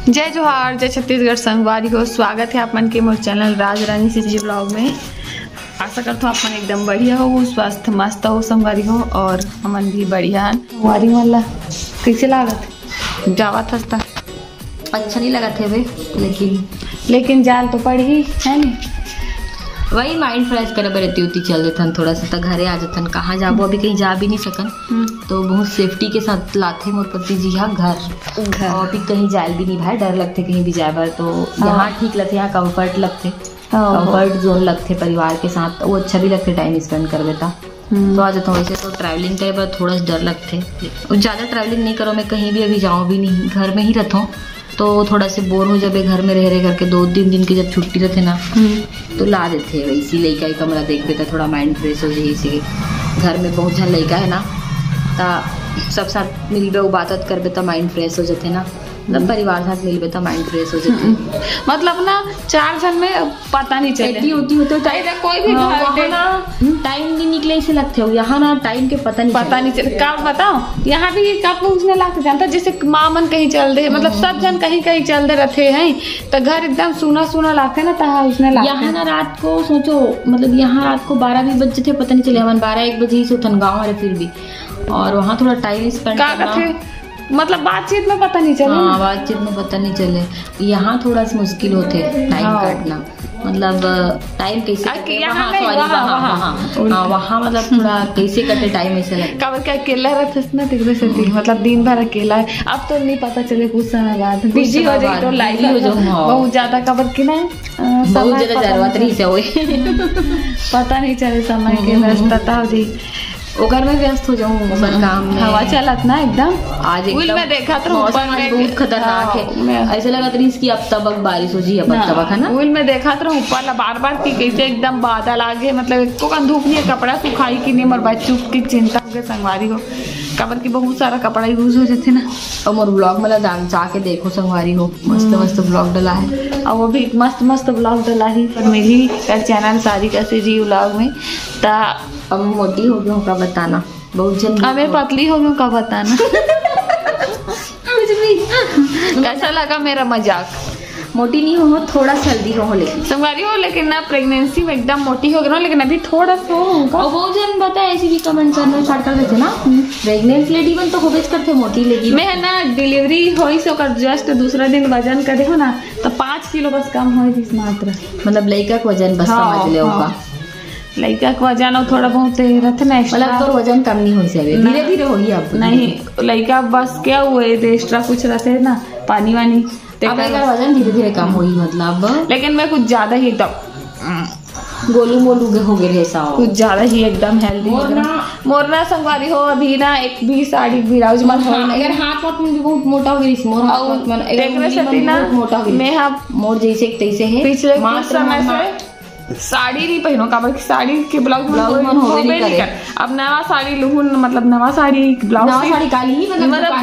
जय जोहार, जय छत्तीसगढ़ संगवारी हो। स्वागत है अपन के मोर चैनल राज रानी सीजी ब्लॉग में। आशा करता हूँ अपन एकदम बढ़िया हो, स्वस्थ मस्त हो संगवारी हो और हमन भी बढ़िया। वारी वाला कैसे लागत जावत हस्ता अच्छा नहीं लगा थे वे, लेकिन जाल तो पड़ी है नहीं। वही माइंड फ्रेश करे रहती होती चल देथन थोड़ा सा घरे आ जातन। कहाँ जाबो, अभी कहीं जा भी नहीं सकन तो बहुत सेफ्टी के साथ लाथे मोर पति जी यहाँ घर। और अभी कहीं जाए भी नहीं भाई, डर लगते कहीं भी जाए बार। तो यहाँ ठीक लगते, यहाँ कम्फर्ट लगते, कम्फर्ट जोन लगते परिवार के साथ। वो अच्छा भी लगते टाइम स्पेंड कर देता। तो आ जाता हूँ। वैसे तो ट्रैवलिंग करे बार थोड़ा सा डर लगते, ज़्यादा ट्रैवलिंग नहीं करो। मैं कहीं भी अभी जाऊँ भी नहीं, घर में ही रहता हूँ तो थोड़ा से बोर हो जाए घर में रह करके। 2-3 दिन की जब छुट्टी रहते ना तो ला देते वैसी लड़का ही कमरा देख देता, थोड़ा माइंड फ्रेश हो जाए। इसी घर में बहुत जन लड़का है ना, तो सब साथ मिल बे बात कर तो माइंड फ्रेश हो जाते ना। मतलब परिवार साथ मिल बे तो माइंड फ्रेश हो जाते। मतलब ना 4 जन में पता नहीं चलती होती कोई भी ना टाइम नहीं निकले ऐसे लगते हो। यहाँ ना टाइम के पता नहीं चले। कब बताओ यहाँ भी कब पूछने लगते जानता, जैसे माँ मन कहीं चल दे, मतलब सब जन कहीं कहीं चल दे रहते हैं तो घर एकदम सुना सुना लगते ना। तहा उसने यहाँ ना रात को सोचो, मतलब यहाँ रात को 12 बजे थे पता नहीं चले। हम 12-1 बजे ही सोतन गाँव वाले फिर भी। और वहाँ थोड़ा टाइम स्पेंड करना, मतलब बातचीत में पता नहीं चले। हाँ, बातचीत में पता नहीं चले। यहाँ थोड़ा सा मुश्किल होते टाइम काटना, मतलब टाइम कैसे वहाँ मतलब थोड़ा कैसे कटे टाइम ऐसे लगता। कब क्या अकेला रहते ना तिगड़े से, मतलब दिन भर अकेला है। अब तो नहीं पता चले, कुछ समय बाद बिजी हो जाए तो लाइफ हो जाए बहुत ज्यादा। कबर की ना बहुत ज्यादा जरूरत रही से पता नहीं चले समय के व्यस्तता हो जाए। वो घर में व्यस्त हो जाऊँ काम में। हवा चलत ना एकदम। आज मैं देखा तो बहुत खतरनाक है। ऐसे लगा रही कि अब तबक बारिश हो जी, अब तबक है ना। मैं देखा तो ऊपर बार की कैसे एकदम बादल आगे, मतलब एको का धूप नहीं है, कपड़ा सुखाई कि नहीं। मोर बच्चों की चिंता हो संगवारी हो, कबर की बहुत सारा कपड़ा यूज हो जाते ना। और मोर ब्लॉग में जाके देखो संगवारी हो, मस्त मस्त ब्लॉग डला है। और वो भी मस्त मस्त ब्लॉग डला ही पर मेरी चैनल सारिका से जी ब्लॉग में। अब मोटी हो गई का बताना, बहुत जल्दी। अब मैं पतली हो गई का बताना। कैसा लगा मेरा मजाक? मोटी नहीं हो, थोड़ा हेल्दी हो लेकिन संगवारी हो, लेकिन ना प्रेगनेंसी में एकदम मोटी हो गई ना, लेकिन अभी थोड़ा सा और बहुत जन बता ऐसे भी कमेंट करना स्टार्ट कर देते ना। प्रेगनेंट लेडी बन तो होबेज करते मोटी, लेकिन मैं है ना डिलीवरी होई से जस्ट दूसरा दिन वजन करे हो ना तो 5 किलो बस कम हो मात्र। मतलब लड़का का वजन बस समझ ले होगा। लड़का का वजन और थोड़ा बहुत रहते ना, मतलब तो वजन कम नहीं हो से, धीरे धीरे हो ही। अब नहीं लड़का बस क्या हुए एक्स्ट्रा कुछ रहते ना, पानी वानी अब वजन धीरे धीरे कम हो ही मतलब। लेकिन मैं कुछ ज्यादा ही एकदम गोलू मोलू हो गए ऐसा, कुछ ज्यादा ही एकदम हेल्दी मोरना संगवारी हो। अभी ना एक भी साड़ी ब्लाउज में अगर हाथ में भी बहुत मोटा हो गई मोटा हो गई। मैं मोर जैसे तैसे है। पिछले कुछ समय से साड़ी नहीं पहनो, काबर की साड़ी के ब्लाउज मन हो नहीं कर। अब नवा साड़ी लूँ, मतलब नवा साड़ी ब्लाउज काली ही, मतलब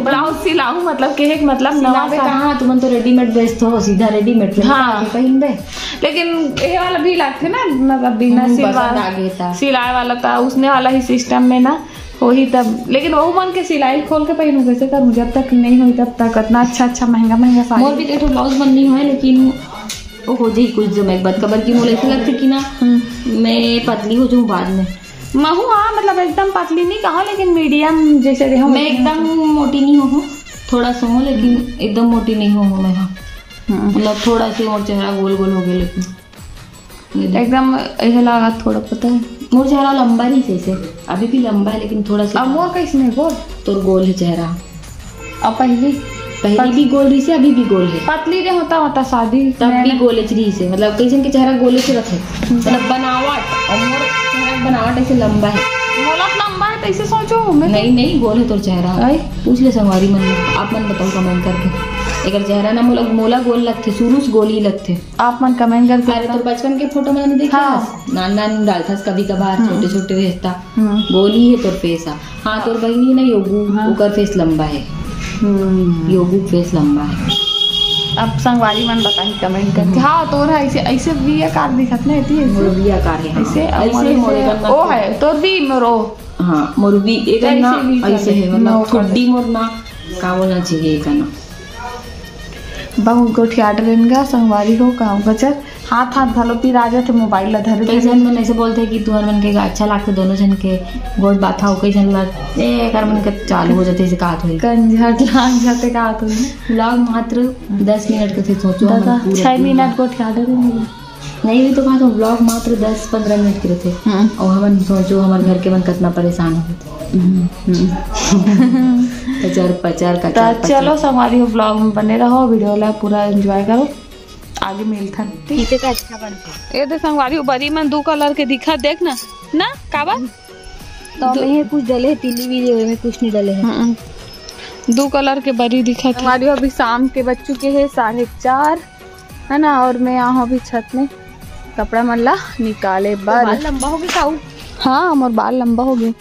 ब्लाउज सिलाऊं, मतलब के मतलब नवा कहाँ तुम तो रेडीमेड बेचते हो, सीधा रेडीमेड पहन दे। लेकिन ये वाला भी लगते ना, मतलब बिना सिलाई वाला था उसने वाला ही सिस्टम में ना हो ही तब। लेकिन वो मन के सिलाई खोल के पहनू कैसे करूँ, जब तक नहीं हुई तब तक इतना अच्छा महंगा साड़ी। मोर भी देखो ब्लाउज बन नहीं हुआ, लेकिन वो हो जाए कुछ जो मैं कबर की मोल ऐसे लगते कि ना मैं पतली हो जाऊँ बाद में। महू हाँ, मतलब एकदम पतली नहीं कहा, लेकिन मीडियम जैसे रही। मैं एकदम मोटी नहीं हूँ, थोड़ा सा हूँ लेकिन एकदम मोटी नहीं हूँ मैं। हाँ मतलब थोड़ा सा और चेहरा गोल गोल हो गया, लेकिन एकदम ऐसा लगा थोड़ा। पता है मोर चेहरा लंबा नहीं से, अभी भी लंबा है लेकिन थोड़ा सा। अब मोर कैसे में गोल तो गोल है चेहरा। अब पहले भी गोल रही से, अभी भी गोल है। पतली रे होता शादी तब भी गोल रही से, मतलब कई जन के चेहरा गोले से रखे, मतलब बनावट। और मोर चेहरा बनावट ऐसे लंबा है, लंबा है ऐसे सोचो। नहीं गोल है तो चेहरा पूछ ले संगवारी मन में। आप मन बताओ कमेंट करके, अगर चेहरा ना मोला गोल लगते, शुरू से गोल ही लगते। आप मन कमेंट करके। अरे तो बचपन के फोटो मैंने देखा, नान डालता कभी कभार, छोटे छोटे भेजता, गोल ही है तोर फेस। हाँ तोर बहनी ना योगू, ओकर फेस लंबा है, योगू फेस लंबा है। अब संगवारी मन बताई कमेंट करके। हाँ तो ऐसे ऐसे वी आकार दिखत ना, ऐसे वी आकार है ऐसे ओ है तो वी मोरो। हाँ मोर वी एक ना ऐसे है, मतलब ठुड्डी मोर ना का बोलना चाहिए का ना बहुत गोठिया डरेंगा संगवारी हो काम बचर हाथ हाथ धलो ती राजा थे मोबाइल धरे कई जन मन ऐसे बोलते कि तुहर मन के अच्छा लागते दोनों जन के गोट बात हो कई जन लग ए कर मन के चालू हो जाते ऐसे कहात हुई कंझट लाग जाते कहात हुई व्लॉग मात्र 10 मिनट के थे सोचो दादा 6 मिनट गोठिया डरेंगे नहीं हुई तो कहा तो व्लॉग मात्र 10-15 मिनट के थे और हम सोचो हमारे घर के मन कितना परेशान होते पचर का चलो हमारी ब्लॉग में बने रहो वीडियो ला पूरा एंजॉय करो आगे मिलता ठीक है अच्छा बनता ये तो संगवारी बड़ी मन 2 कलर के दिखा देख ना ना काबा तो में कुछ डले तिली भी में कुछ नहीं डले हैं 2 कलर के बड़ी दिखा हमारी अभी शाम के बज चुके हैं 4:30 है ना और मैं यहाँ भी छत में कपड़ा मल्ला निकाले बाल लंबा हो गया हाँ हमारे बाल लंबा हो गए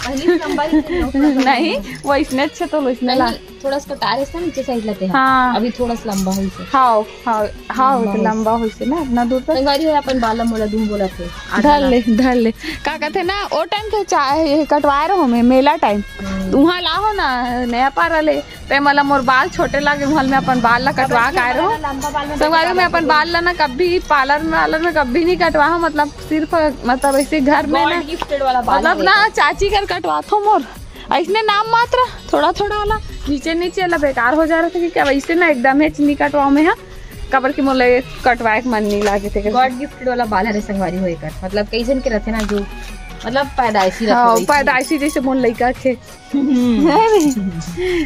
नहीं वो इसने अच्छे तो इसने ला थोड़ा सा कटार है नीचे साइड लेते हैं हाँ अभी थोड़ा सा लंबा हुई से हाँ हाँ हाँ लंबा हुई से ना अपना दूर तक संगवारी हो अपन बाल मोला दूम बोला थे धर ले का कहते ना ओ टाइम तो चाहे कटवाए रहो मैं मेला टाइम वहाँ लाहो ना नया पार ले ते मला मोर बाल छोटे लागे वहाँ में अपन बाल ला कटवा के आए रहो संगवारी में अपन बाल ला ना कभी पार्लर में कभी नहीं कटवा मतलब सिर्फ मतलब ऐसे घर में ना मतलब ना चाची कर कटवा थो मोर ऐसने नाम मात्र थोड़ा थोड़ा वाला नीचे नीचे वाला बेकार हो जा रहा था कि क्या वैसे ना एकदम है चीनी कटवाओ में है कबर की मोले कटवाए के मन नहीं लागे थे गॉड गिफ्टेड वाला बाल है संगवारी होएकर मतलब कई जन के रहते ना जो मतलब पैदाइशी जैसे मोर लड़का थे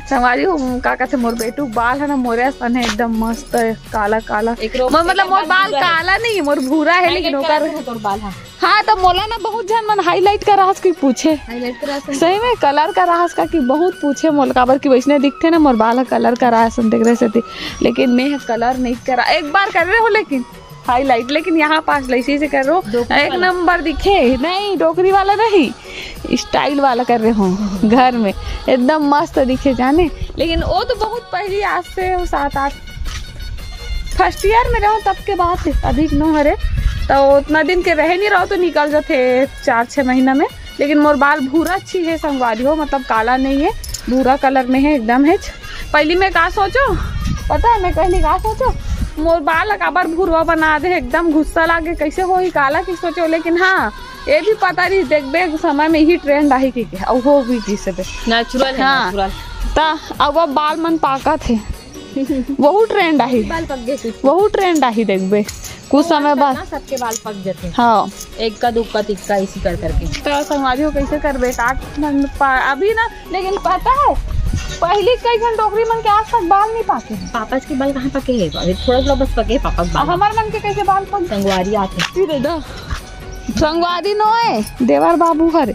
संगवारी का कहते मोर बेटू बाल है ना मोरे सन है एकदम मस्त काला काला मतलब मोर बाल काला नहीं है मोर भूरा है लेकिन ओकर बाल है हाँ तो मोला ना बहुत जन मन हाईलाइट का रास की पूछे सही में कलर का रास का कि बहुत पूछे मोल काबर की वैसने दिखते ना मोर बाल कलर का रास देख रहे थे लेकिन मैं कलर नहीं करा एक बार कर रहे हो लेकिन हाईलाइट लेकिन यहाँ पास लैसी से कर रहे हो एक नंबर दिखे नहीं डोकरी वाला नहीं स्टाइल वाला कर रहे हो घर में एकदम मस्त दिखे जाने लेकिन वो तो बहुत पहले आज से 7-8 फर्स्ट ईयर में रहो तब के बाद अधिक न हरे तो उतना दिन के रह नहीं रहो तो निकल जाते 4-6 महीना में लेकिन मोर बाल भूरा अच्छी है संगवारी हो मतलब काला नहीं है भूरा कलर में है एकदम है पहली में का सोचो पता है मैं कहली का सोचो मोर बाल काबर भूरवा बना दे एकदम गुस्सा लागे कैसे हो ही काला की सोचो लेकिन हाँ ये भी पता नहीं देखबे समय में ही ट्रेंड आई की हो भी किसे नेचुरल है हाँ ता अब बाल मन पाका थे बहुत ट्रेंड आई बाल पक गए बहुत ट्रेंड आई देखबे कुछ समय बाद सबके बाल पक जाते हैं हाँ एक का दुक्का तिक्का इसी कर करके तो संगवारी हो कैसे करबे अभी ना लेकिन पता है पहली कई घंटे डोकरी मन के आस तक बाल नहीं पाके पापा के बाल कहाँ पके है थोड़ा थोड़ा बस पके पापा के बाल हमारे मन के कैसे बाल पक संगवारी आते संगवारी नो है देवर बाबू हरे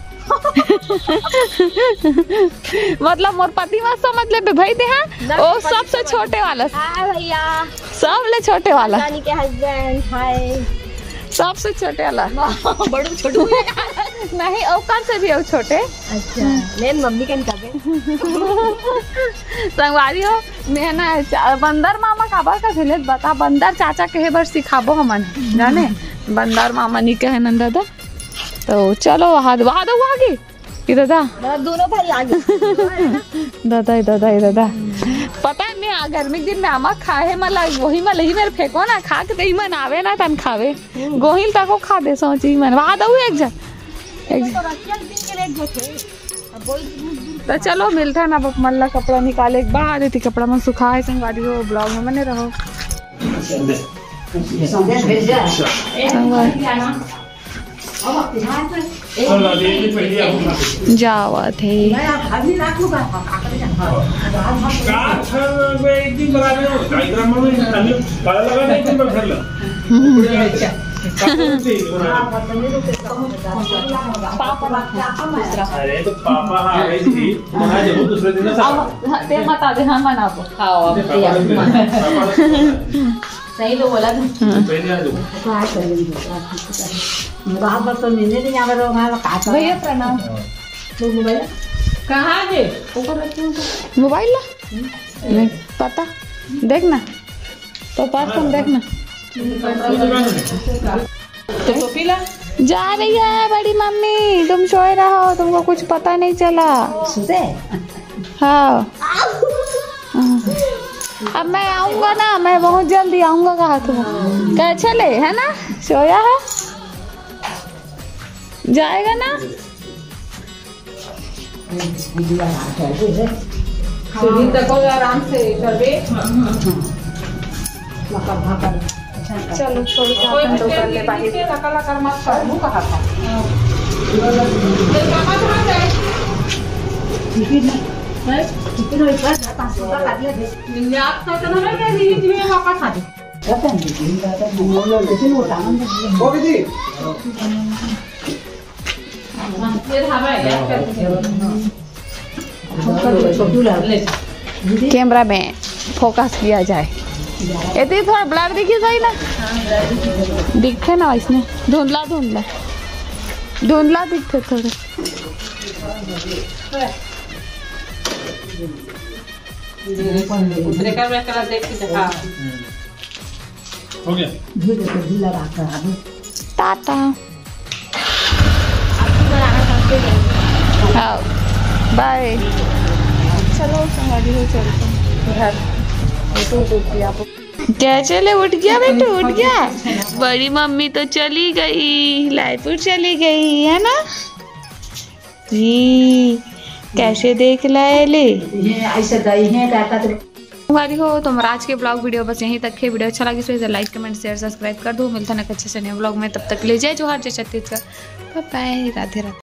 मतलब मोर पति मत समझ ले भाई दे हैं वो सबसे छोटे वाला भैया सब ले छोटे वाला रानी के हस्बैंड हाय सबसे छोटे वाला बड़ू छोटू नहीं औकार से भी छोटे अच्छा लेन मम्मी के निकाले संगवारी हो मैं ना बंदर मामा काबर का झेले बता बंदर चाचा के बार सिखाबो हमन जाने बंदर मामा नहीं कहे न दादा तो चलो वहाँ आगे दादा दोनों भाई आगे दादा पता है मैं गर्मी दिन में आमा खाए मतलब वही में लही मेरे फेंको ना खा के दही मन आवे ना तन खावे गोहिल तक खा दे सोची मन वहाँ दऊ एक जन तो चलो मिलता है ना मल्ला कपड़ा निकाले बाहर देती कपड़ा में सुखाए संगवारी हो ब्लॉग में बने रहो जावा थे अरे तो पापा आ गई थी जब दूसरे दिन ते मत आगे हाँ मना को सही तो बोला भैया प्रणाम कहाँ है मोबाइल ला पता देखना तो पास तुम देखना तो पीला जा रही है बड़ी मम्मी तुम सोए रहो तुमको कुछ पता नहीं चला हाँ अब मैं आऊँगा ना, मैं बहुत जल्दी आऊँगा। कहा तुम क्या चले है ना, सोया है जाएगा ना। आराम से चलो छोड़ तो कर ले बाहर। कैमरा में फोकस किया जाए, ये थोड़ा ब्लर दिखे सही ना, दिखे ना इसमें, धुंधला धुंधला धुंधला दिखते थोड़े। हो गया टाटा। हाँ बाय। चलो संगारी हो चलते घर। क्या चले, उठ गया बेटू, उठ गया। बड़ी मम्मी तो चली गई, लायपुर चली गई है ना। जी कैसे देख ले ऐसे गई है हो। तो हमारा आज के ब्लॉग वीडियो बस यहीं तक है। वीडियो अच्छा लगे तो लाइक कमेंट शेयर सब्सक्राइब कर दो। मिलता है ना अच्छे से नए ब्लॉग में, तब तक ले जाए जो हर जय छत्तीसगढ़। बाय, राधे राधे।